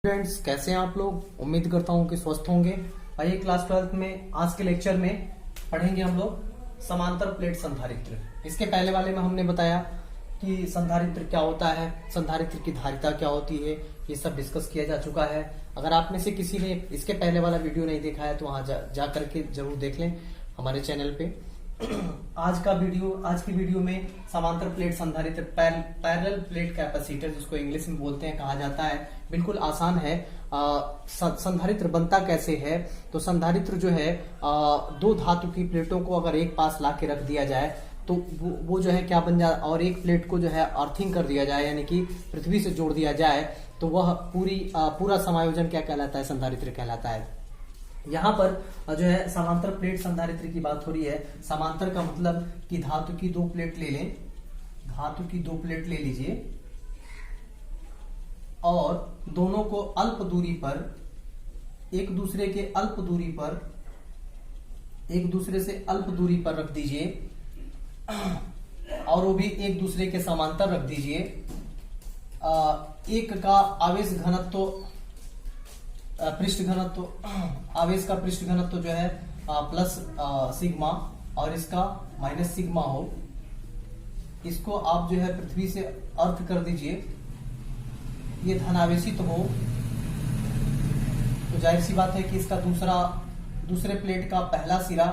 Friends, कैसे हैं आप लोग। उम्मीद करता हूं कि स्वस्थ होंगे। आइए क्लास 12th में आज के लेक्चर में पढ़ेंगे हम लोग समांतर प्लेट संधारित्र। इसके पहले वाले में हमने बताया कि संधारित्र क्या होता है, संधारित्र की धारिता क्या होती है, ये सब डिस्कस किया जा चुका है। अगर आप में से किसी ने इसके पहले वाला वीडियो नहीं देखा है तो वहां जा करके जरूर देख लें हमारे चैनल पे। आज की वीडियो में समांतर प्लेट संधारित्र पैरेलल प्लेट कैपेसिटर, जिसको इंग्लिश में बोलते हैं, कहा जाता है। बिल्कुल आसान है। संधारित्र बनता कैसे है, तो संधारित्र जो है दो धातु की प्लेटों को अगर एक पास ला के रख दिया जाए तो वो जो है क्या बन जाए, और एक प्लेट को जो है अर्थिंग कर दिया जाए, यानी कि पृथ्वी से जोड़ दिया जाए, तो वह पूरा समायोजन क्या कहलाता है, संधारित्र कहलाता है। यहाँ पर जो है समांतर प्लेट संधारित्र की बात हो रही है। समांतर का मतलब कि धातु की दो प्लेट ले लें, धातु की दो प्लेट ले लीजिए और दोनों को अल्प दूरी पर, एक दूसरे से अल्प दूरी पर रख दीजिए और वो भी एक दूसरे के समांतर रख दीजिए। एक का आवेश घनत्व, पृष्ठ घनत्व, आवेश का पृष्ठ घनत्व जो है प्लस सिग्मा और इसका माइनस सिग्मा हो। इसको आप जो है पृथ्वी से अर्थ कर दीजिए, ये धनावेशित हो तो जाहिर सी बात है कि इसका दूसरे प्लेट का पहला सिरा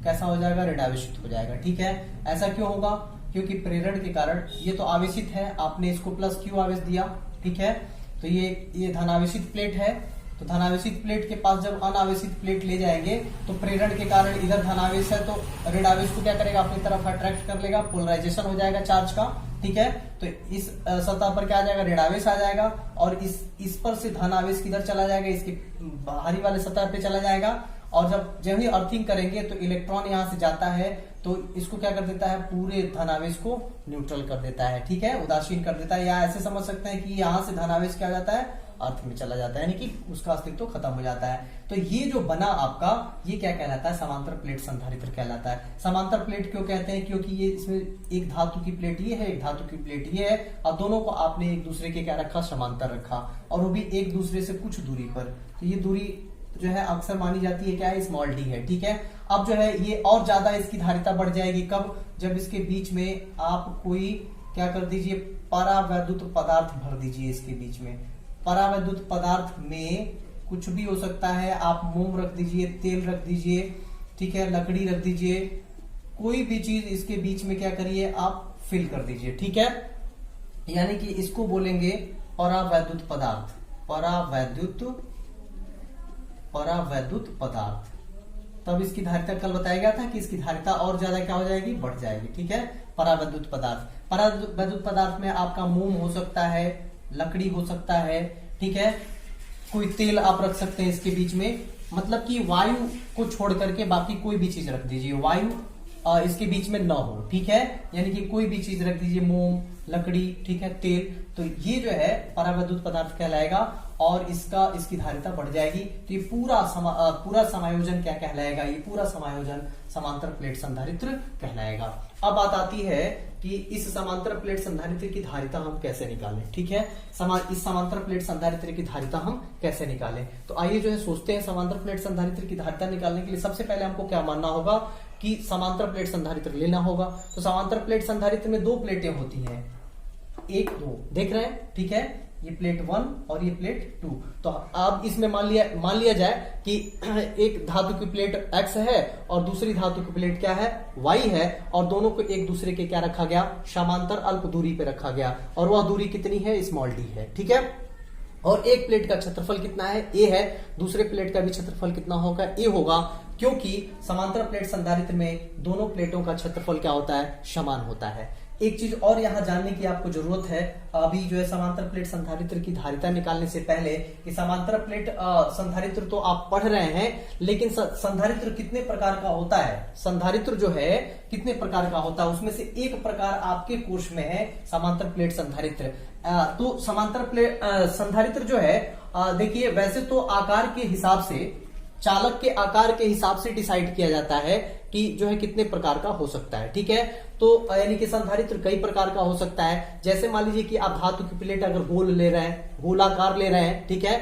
कैसा हो जाएगा, ऋणावेशित हो जाएगा। ठीक है, ऐसा क्यों होगा, क्योंकि प्रेरण के कारण ये तो आवेशित है, आपने इसको प्लस क्यू आवेश दिया। ठीक है, तो ये धनावेशित प्लेट है, तो धनावेशित प्लेट के पास जब अनावेशित प्लेट ले जाएंगे तो प्रेरण के कारण इधर धनावेश है तो ऋणावेश को क्या करेगा, अपनी तरफ अट्रैक्ट कर लेगा, पोलराइजेशन हो जाएगा चार्ज का। ठीक है, तो इस सतह पर क्या आ जाएगा, ऋणावेश आ जाएगा और इस पर से धनावेश किधर चला जाएगा, इसके बाहरी वाले सतह पे चला जाएगा। और जब ही अर्थिंग करेंगे तो इलेक्ट्रॉन यहां से जाता है तो इसको क्या कर देता है, पूरे धनावेश को न्यूट्रल कर देता है। ठीक है, उदासीन कर देता है, या ऐसे समझ सकते हैं कि यहां से धनावेश क्या हो जाता है, अर्थ में चला जाता है, यानी कि उसका अस्तित्व तो खत्म हो जाता है। तो ये जो बना आपका, ये क्या कहलाता है, समांतर प्लेट संधारित्र कहलाता है। समांतर प्लेट क्यों कहते हैं, क्योंकि ये इसमें एक धातु की प्लेट ये है, एक धातु की प्लेट ये है और दोनों को आपने एक दूसरे के क्या रखा, समांतर रखा, और वो भी एक दूसरे से कुछ दूरी पर। तो ये दूरी जो है अक्सर मानी जाती है क्या है, स्मॉल डी है। ठीक है, अब जो है ये और ज्यादा इसकी धारिता बढ़ जाएगी कब, जब इसके बीच में आप कोई क्या कर दीजिए, परावैद्युत पदार्थ भर दीजिए इसके बीच में। परावैद्युत पदार्थ में कुछ भी हो सकता है, आप मोम रख दीजिए, तेल रख दीजिए, ठीक है, लकड़ी रख दीजिए, कोई भी चीज इसके बीच में क्या करिए, आप फिल कर दीजिए। ठीक है, यानी कि इसको बोलेंगे परावैद्युत पदार्थ, परावैद्युत पदार्थ। तब इसकी धारिता कल बताया गया था कि इसकी धारिता और ज्यादा क्या हो जाएगी, बढ़ जाएगी। ठीक है, परावैद्युत पदार्थ में आपका मोम हो सकता है, लकड़ी हो सकता है, ठीक है, कोई तेल आप रख सकते हैं इसके बीच में, मतलब कि वायु को छोड़ करके बाकी कोई भी चीज रख दीजिए, वायु इसके बीच में न हो। ठीक है, यानी कि कोई भी चीज रख दीजिए, मोम, लकड़ी, ठीक है, तेल, तो ये जो है परावैद्युत पदार्थ कहलाएगा और इसकी धारिता बढ़ जाएगी। तो ये पूरा समायोजन क्या कहलाएगा, ये पूरा समायोजन समांतर प्लेट संधारित्र कहलाएगा। अब बात आती है कि इस समांतर प्लेट संधारित्र की धारिता हम कैसे निकालें। ठीक है, इस समांतर प्लेट संधारित्र की धारिता हम कैसे निकालें, तो आइए जो है सोचते हैं। समांतर प्लेट संधारित्र की धारिता निकालने के लिए सबसे पहले हमको क्या मानना होगा कि समांतर प्लेट संधारित्र लेना होगा। तो समांतर प्लेट संधारित्र में दो प्लेटें होती हैं, एक दो देख रहे हैं। ठीक है, ये प्लेट 1 और ये प्लेट 2। तो अब इसमें मान लिया जाए कि एक धातु की प्लेट X है और दूसरी धातु की प्लेट क्या है, Y है, और दोनों को एक दूसरे के क्या रखा गया, समांतर अल्प दूरी पे रखा गया, और वह दूरी कितनी है, स्मॉल डी है। ठीक है, और एक प्लेट का क्षेत्रफल कितना है, A है, दूसरे प्लेट का भी क्षेत्रफल कितना होगा, A होगा, क्योंकि समांतर प्लेट संधारित्र में दोनों प्लेटों का क्षेत्रफल क्या होता है, समान होता है। एक चीज और यहां जानने की आपको जरूरत है, अभी जो है समांतर प्लेट संधारित्र की धारिता निकालने से पहले, कि समांतर प्लेट संधारित्र तो आप पढ़ रहे हैं, लेकिन संधारित्र कितने प्रकार का होता है, संधारित्र जो है कितने प्रकार का होता है, उसमें से एक प्रकार आपके कोर्स में है समांतर प्लेट संधारित्र। तो समांतर प्लेट संधारित्र जो है, देखिए वैसे तो आकार के हिसाब से चालक के आकार के हिसाब से डिसाइड किया जाता है कि जो है कितने प्रकार का हो सकता है। ठीक है, तो यानी कि संधारित्र कई प्रकार का हो सकता है। जैसे मान लीजिए कि आप धातु की प्लेट अगर गोल ले रहे हैं, गोलाकार ले रहे हैं, ठीक है,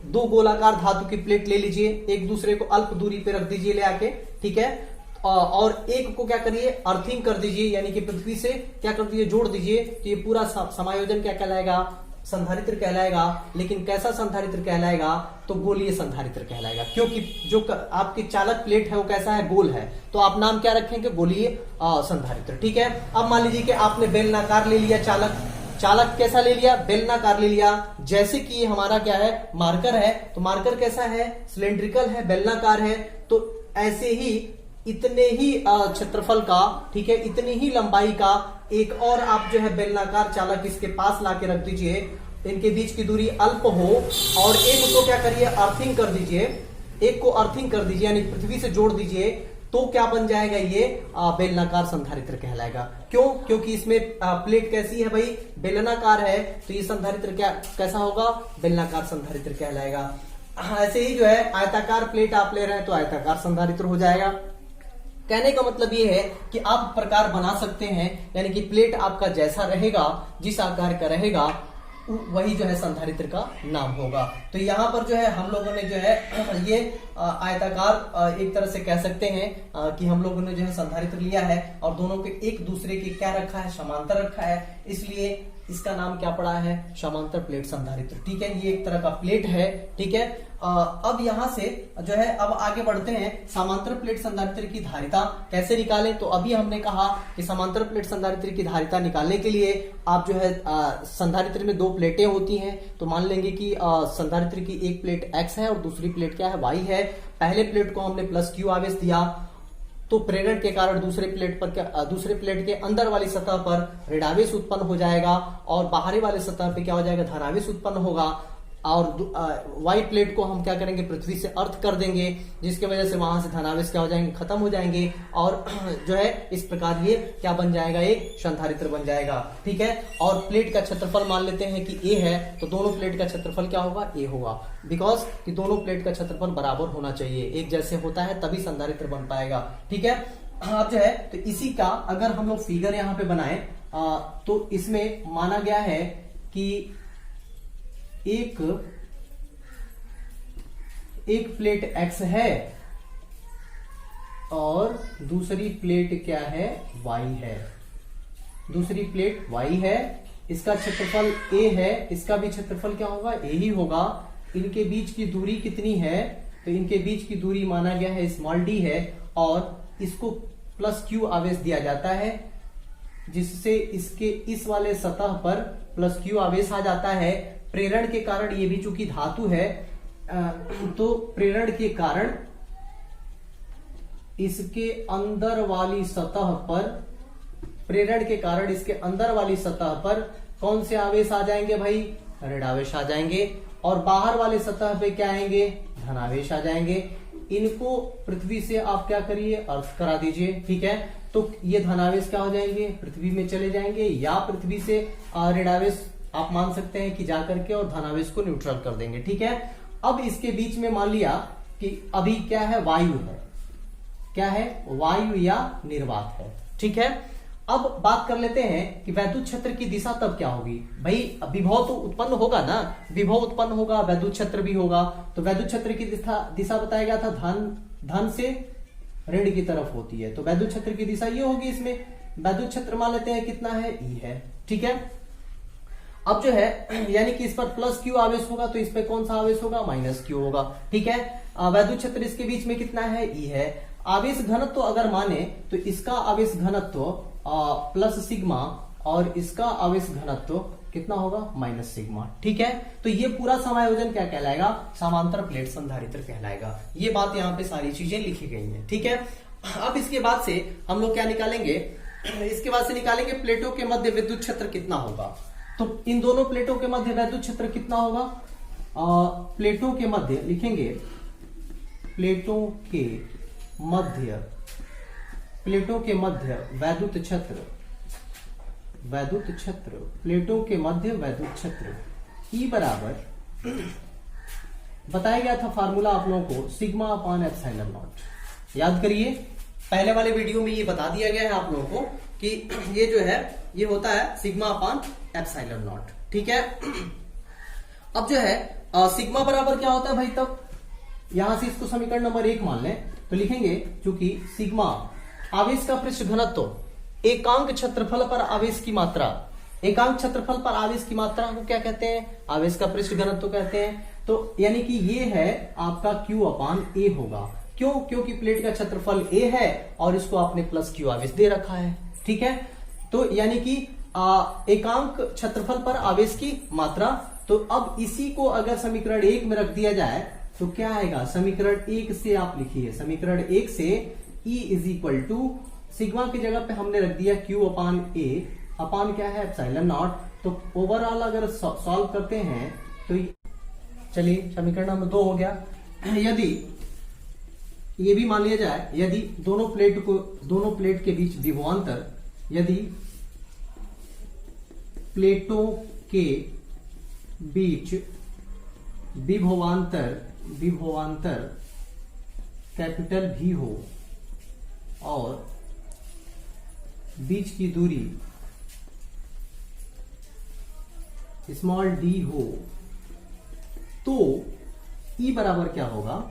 दो गोलाकार धातु की प्लेट ले लीजिए, एक दूसरे को अल्प दूरी पे रख दीजिए ले आके, ठीक है, और एक को क्या करिए अर्थिंग कर दीजिए, यानी कि पृथ्वी से क्या कर दीजिए जोड़ दीजिए, तो ये पूरा समायोजन क्या कहलाएगा, संधारित्र कहलाएगा। लेकिन कैसा संधारित्र कहलाएगा, तो गोलीय संधारित्र कहलाएगा, क्योंकि जो आपकी चालक प्लेट है वो कैसा है, गोल है, तो आप नाम क्या रखेंगे, गोलीय संधारित्र। ठीक है, अब मान लीजिए कि आपने बेलनाकार ले लिया, चालक कैसा ले लिया, बेलनाकार ले लिया। जैसे कि ये हमारा क्या है, मार्कर है, तो मार्कर कैसा है, सिलेंड्रिकल है, बेलनाकार है। तो ऐसे ही इतने ही क्षेत्रफल का, ठीक है, इतनी ही लंबाई का एक और आप जो है बेलनाकार चालक इसके पास लाके रख दीजिए, इनके बीच की दूरी अल्प हो, और एक को क्या करिए अर्थिंग कर दीजिए, एक को अर्थिंग कर दीजिए यानी पृथ्वी से जोड़ दीजिए, तो क्या बन जाएगा, ये बेलनाकार संधारित्र कहलाएगा। क्यों, क्योंकि इसमें प्लेट कैसी है भाई, बेलनाकार है, तो ये संधारित्र क्या कैसा होगा, बेलनाकार संधारित्र कहलाएगा। ऐसे ही जो है आयताकार प्लेट आप ले रहे हैं तो आयताकार संधारित्र हो जाएगा। कहने का मतलब ये है कि आप प्रकार बना सकते हैं, यानी कि प्लेट आपका जैसा रहेगा, जिस आकार का रहेगा, वही जो है संधारित्र का नाम होगा। तो यहाँ पर जो है हम लोगों ने जो है ये आयताकार एक तरह से कह सकते हैं कि हम लोगों ने जो है संधारित्र लिया है और दोनों के एक दूसरे के क्या रखा है, समांतर रखा है, इसलिए इसका नाम क्या पड़ा है, समांतर प्लेट संधारित्र। ठीक है, ये एक तरह का प्लेट है। ठीक है, अब यहां से जो है अब आगे बढ़ते हैं, समांतर प्लेट संधारित्र की धारिता कैसे निकालें। तो अभी हमने कहा कि समांतर प्लेट संधारित्र की धारिता निकालने के लिए आप जो है संधारित्र में दो प्लेटें होती हैं, तो मान लेंगे कि संधारित्र की एक प्लेट x है और दूसरी प्लेट क्या है, y है। पहले प्लेट को हमने प्लस q आवेश दिया, तो प्रेरण के कारण दूसरे प्लेट के अंदर वाली सतह पर ऋणावेश उत्पन्न हो जाएगा और बाहरी वाले सतह पे क्या हो जाएगा, धनावेश उत्पन्न होगा। और वाई प्लेट को हम क्या करेंगे, पृथ्वी से अर्थ कर देंगे, जिसकी वजह से वहां से धनावेश क्या हो जाएंगे, खत्म हो जाएंगे, और जो है इस प्रकार ये क्या बन जाएगा, एक संधारित्र बन जाएगा। ठीक है, और प्लेट का क्षेत्रफल मान लेते हैं कि ए है, तो दोनों प्लेट का क्षेत्रफल क्या होगा, ए होगा, बिकॉज कि दोनों प्लेट का क्षेत्रफल बराबर होना चाहिए, एक जैसे होता है तभी संधारित्र बन पाएगा। ठीक है, अब जो है तो इसी का अगर हम लोग फिगर यहाँ पे बनाए तो इसमें माना गया है कि एक प्लेट x है और दूसरी प्लेट क्या है, y है। दूसरी प्लेट y है, इसका क्षेत्रफल a है, इसका भी क्षेत्रफल क्या होगा, a ही होगा। इनके बीच की दूरी कितनी है, तो इनके बीच की दूरी माना गया है स्मॉल d है, और इसको प्लस q आवेश दिया जाता है, जिससे इसके इस वाले सतह पर प्लस q आवेश आ जाता है। प्रेरण के कारण, ये भी चूंकि धातु है तो प्रेरण के कारण इसके अंदर वाली सतह पर, प्रेरण के कारण इसके अंदर वाली सतह पर कौन से आवेश आ जाएंगे भाई, ऋणावेश आ जाएंगे, और बाहर वाले सतह पे क्या आएंगे, धनावेश आ जाएंगे। इनको पृथ्वी से आप क्या करिए, अर्थ करा दीजिए। ठीक है, तो ये धनावेश क्या हो जाएंगे, पृथ्वी में चले जाएंगे, या पृथ्वी से ऋणावेश आप मान सकते हैं कि जाकर के और धनावेश को न्यूट्रल कर देंगे। ठीक है, अब इसके बीच में मान लिया कि अभी क्या है, वायु है, क्या है, वायु या निर्वात है। ठीक है, अब बात कर लेते हैं कि वैद्युत क्षेत्र की दिशा तब क्या होगी। भाई विभव तो उत्पन्न होगा ना, विभव उत्पन्न होगा, वैद्युत क्षेत्र भी होगा। तो वैद्युत क्षेत्र की दिशा बताया गया था धन से ऋण की तरफ होती है, तो वैद्युत क्षेत्र की दिशा ये होगी। इसमें वैद्युत क्षेत्र मान लेते हैं कितना है, ई है। ठीक है, अब जो है यानी कि इस पर प्लस क्यू आवेश होगा, तो इस पर कौन सा आवेश होगा, माइनस क्यू होगा। ठीक है, वैद्युत क्षेत्र इसके बीच में कितना है, ई है। आवेश घनत्व अगर माने तो इसका आवेश घनत्व प्लस सिग्मा और इसका आवेश घनत्व कितना होगा, माइनस सिग्मा। ठीक है, तो ये पूरा समायोजन क्या कहलाएगा, समांतर प्लेट संधारित्र कहलाएगा। ये बात यहाँ पे सारी चीजें लिखी गई हैं। ठीक है, अब इसके बाद से हम लोग क्या निकालेंगे, इसके बाद से निकालेंगे प्लेटों के मध्य विद्युत क्षेत्र कितना होगा। तो इन दोनों प्लेटों के मध्य वैद्युत क्षेत्र कितना होगा, प्लेटों के मध्य लिखेंगे, प्लेटों के मध्य वैद्युत क्षेत्र, प्लेटों के मध्य वैद्युत क्षेत्र ई बराबर बताया गया था फार्मूला आप लोगों को सिग्मा अपॉन एप्सिलॉन नॉट, याद करिए। पहले वाले वीडियो में ये बता दिया गया है आप लोगों को कि ये जो है ये होता है सिग्मा अपॉन एप्सिलॉन नॉट, ठीक है। अब जो है सिग्मा बराबर क्या होता है भाई, तब यहां से इसको समीकरण नंबर 1 मान लें तो लिखेंगे चूंकि सिग्मा आवेश का पृष्ठ घनत्व एकांक क्षेत्रफल पर आवेश की मात्रा, एकांक क्षेत्रफल पर आवेश की मात्रा को क्या कहते हैं, आवेश का पृष्ठ घनत्व कहते हैं। तो यानी कि ये है आपका Q अपान ए होगा, क्यों, क्योंकि प्लेट का क्षेत्रफल a है और इसको आपने प्लस Q आवेश दे रखा है, ठीक है। तो यानी कि एकांक क्षेत्रफल पर आवेश की मात्रा। तो अब इसी को अगर समीकरण 1 में रख दिया जाए तो क्या आएगा, समीकरण 1 से आप लिखिए, समीकरण 1 से E is equal to sigma की जगह पे हमने रख दिया Q अपान ए, अपान क्या है एप्सिलॉन नॉट। तो ओवरऑल अगर सॉल्व करते हैं तो चलिए समीकरण नंबर 2 हो गया। यदि ये भी मान लिया जाए, यदि दोनों प्लेट के बीच विभवांतर, यदि प्लेटों के बीच विभवांतर कैपिटल भी हो और बीच की दूरी स्मॉल डी हो, तो E बराबर क्या होगा,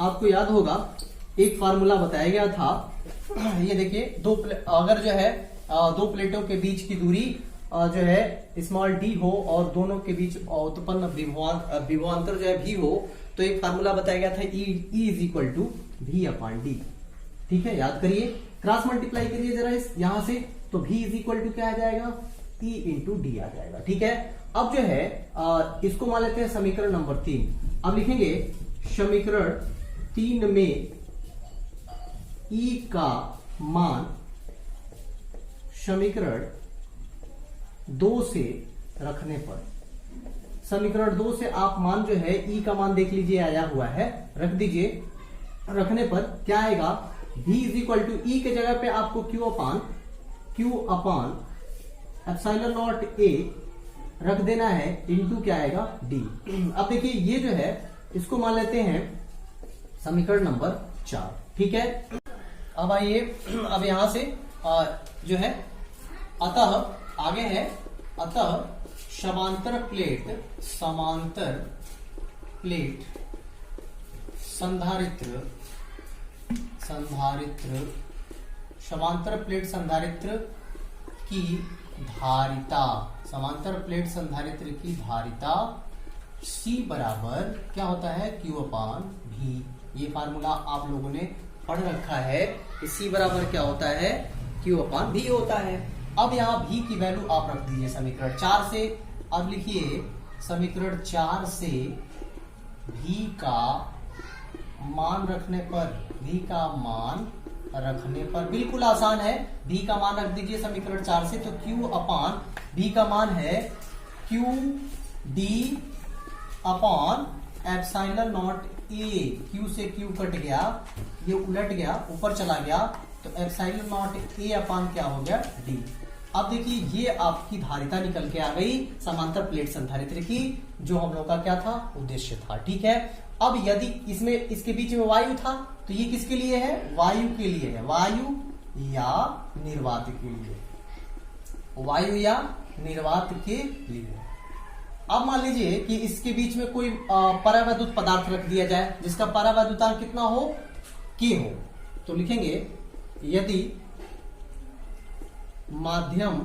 आपको याद होगा एक फार्मूला बताया गया था। ये देखिए अगर जो है दो प्लेटों के बीच की दूरी जो है स्मॉल डी हो और दोनों के बीच उत्पन्न विभवांतर जो है भी हो, तो एक फार्मूला बताया गया था E is equal to V upon D, ठीक है, याद करिए। क्रॉस मल्टीप्लाई करिए जरा इस यहां से, तो V इज इक्वल टू क्या आ जाएगा, E इंटू डी आ जाएगा, ठीक है। अब जो है इसको मान लेते हैं समीकरण नंबर 3। अब लिखेंगे समीकरण 3 में E का मान समीकरण 2 से रखने पर, समीकरण 2 से आप मान जो है E का मान देख लीजिए आया हुआ है, रख दीजिए। रखने पर क्या आएगा, V is equal to E के जगह पे आपको Q upon epsilon not A रख देना है, इनटू क्या आएगा D। अब देखिए ये जो है इसको मान लेते हैं समीकरण नंबर 4, ठीक है। अब आइए, अब यहां से जो है अतः आगे है, अतः समांतर प्लेट संधारित्र समांतर प्लेट संधारित्र की धारिता, समांतर प्लेट संधारित्र की धारिता C बराबर क्या होता है, Q अपान V। ये फार्मूला आप लोगों ने पढ़ रखा है कि C बराबर क्या होता है, Q अपान V होता है। अब यहाँ V की वैल्यू आप रख दीजिए समीकरण 4 से। अब लिखिए समीकरण 4 से V का मान रखने पर, V का मान रखने पर बिल्कुल आसान है, V का मान रख दीजिए समीकरण 4 से। तो Q अपान V का मान है Q D upon epsilon not A। Q से Q कट गया, ये उलट गया, ऊपर चला गया, तो एप्सिलॉन नॉट A अपान क्या हो गया, D। अब देखिए ये आपकी धारिता निकल के आ गई समांतर प्लेट संधारित्र की, जो हम लोग का क्या था, उद्देश्य था, ठीक है। अब यदि इसमें इसके बीच में वायु था तो ये किसके लिए है, वायु के लिए है, वायु या निर्वात के लिए, वायु या निर्वात के लिए। अब मान लीजिए कि इसके बीच में कोई परावैद्युत पदार्थ रख दिया जाए जिसका परावैद्युतांक कितना हो, K हो, तो लिखेंगे यदि माध्यम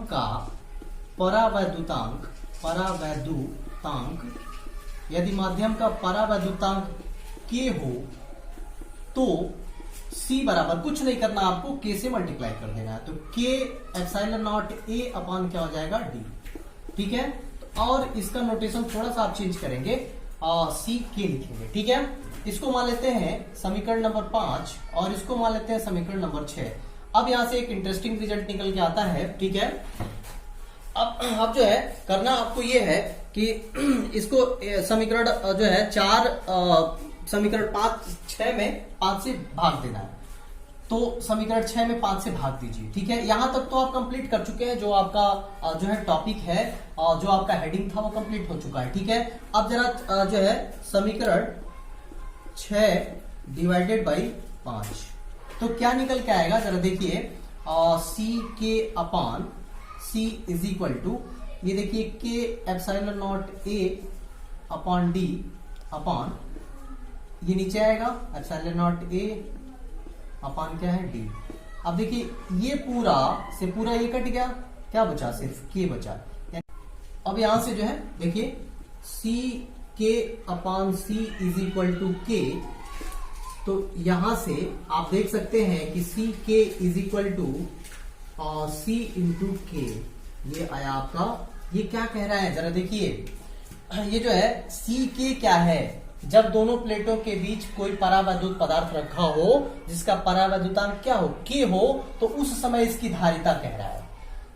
का परावैद्युतांक यदि माध्यम का परावैद्युतांक K हो तो C बराबर कुछ नहीं करना, आपको K से मल्टीप्लाई कर देना है, तो K एप्सिलॉन नॉट A अपान क्या हो जाएगा, D, ठीक है। और इसका नोटेशन थोड़ा सा आप चेंज करेंगे, C K लिखेंगे, ठीक है। इसको मान लेते हैं समीकरण नंबर 5 और इसको मान लेते हैं समीकरण नंबर 6। अब यहां से एक इंटरेस्टिंग रिजल्ट निकल के आता है, ठीक है। अब जो है करना आपको ये है कि इसको समीकरण जो है 4 समीकरण 5 6 में 5 से भाग देना है। तो समीकरण 6 में 5 से भाग दीजिए। ठीक है, यहां तक तो आप कंप्लीट कर चुके हैं, जो आपका जो है टॉपिक है, जो आपका हेडिंग था वो कंप्लीट हो चुका है। ठीक है, अब जरा जो है समीकरण 6 डिवाइडेड बाई 5, तो क्या निकल के आएगा जरा देखिए। सी के अपान सी इज इक्वल टू, ये देखिए के epsilon not a upon D upon, ये नीचे आएगा एप्सिलॉन नॉट ए अपॉन क्या है डी। अब देखिए ये पूरा से पूरा ये कट गया, क्या बचा, सिर्फ के बचा। अब यहां से जो है देखिए C K upon C is equal to K, तो यहां से आप देख सकते हैं कि C K is equal to C into K, ये आया आपका। ये क्या कह रहा है जरा देखिए, ये जो है सी के क्या है, जब दोनों प्लेटों के बीच कोई परावैद्युत पदार्थ रखा हो जिसका परावैद्युतांक क्या हो, के हो, तो उस समय इसकी धारिता कह रहा है।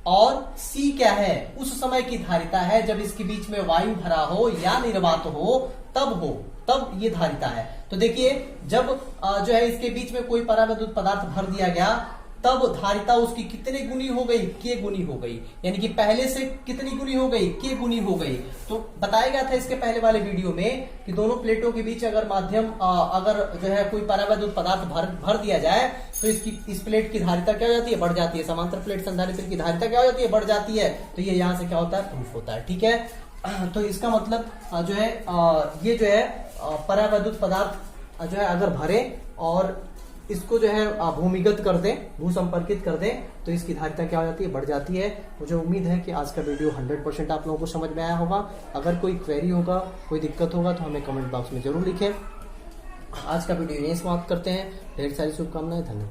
और C क्या है, उस समय की धारिता है जब इसके बीच में वायु भरा हो या निर्वात हो, तब ये धारिता है। तो देखिए जब जो है इसके बीच में कोई परावैद्युत पदार्थ भर दिया गया, तब धारिता उसकी कितने गुनी हो गई, के गुनी हो गई, यानी कि पहले से कितनी गुनी हो गई, के गुनी हो गई। तो बताया गया था इसके पहले वाले वीडियो में कि दोनों प्लेटों के बीच अगर अगर जो है कोई परावैद्युत पदार्थ भर दिया जाए, तो इस प्लेट की धारिता क्या हो जाती है, बढ़ जाती है। समांतर प्लेट संधारित्र की धारिता क्या हो जाती है, बढ़ जाती है। तो ये यहां से क्या होता है, प्रूफ होता है। ठीक है, तो इसका मतलब जो है ये जो है परावैद्युत पदार्थ जो है अगर भरे और इसको जो है भूमिगत कर दें, भू संपर्कित कर दें, तो इसकी धारिता क्या हो जाती है, बढ़ जाती है। मुझे उम्मीद है कि आज का वीडियो 100% आप लोगों को समझ में आया होगा। अगर कोई क्वेरी होगा, कोई दिक्कत होगा, तो हमें कमेंट बॉक्स में जरूर लिखें। आज का वीडियो यहीं समाप्त करते हैं। ढेर सारी शुभकामनाएं, धन्यवाद।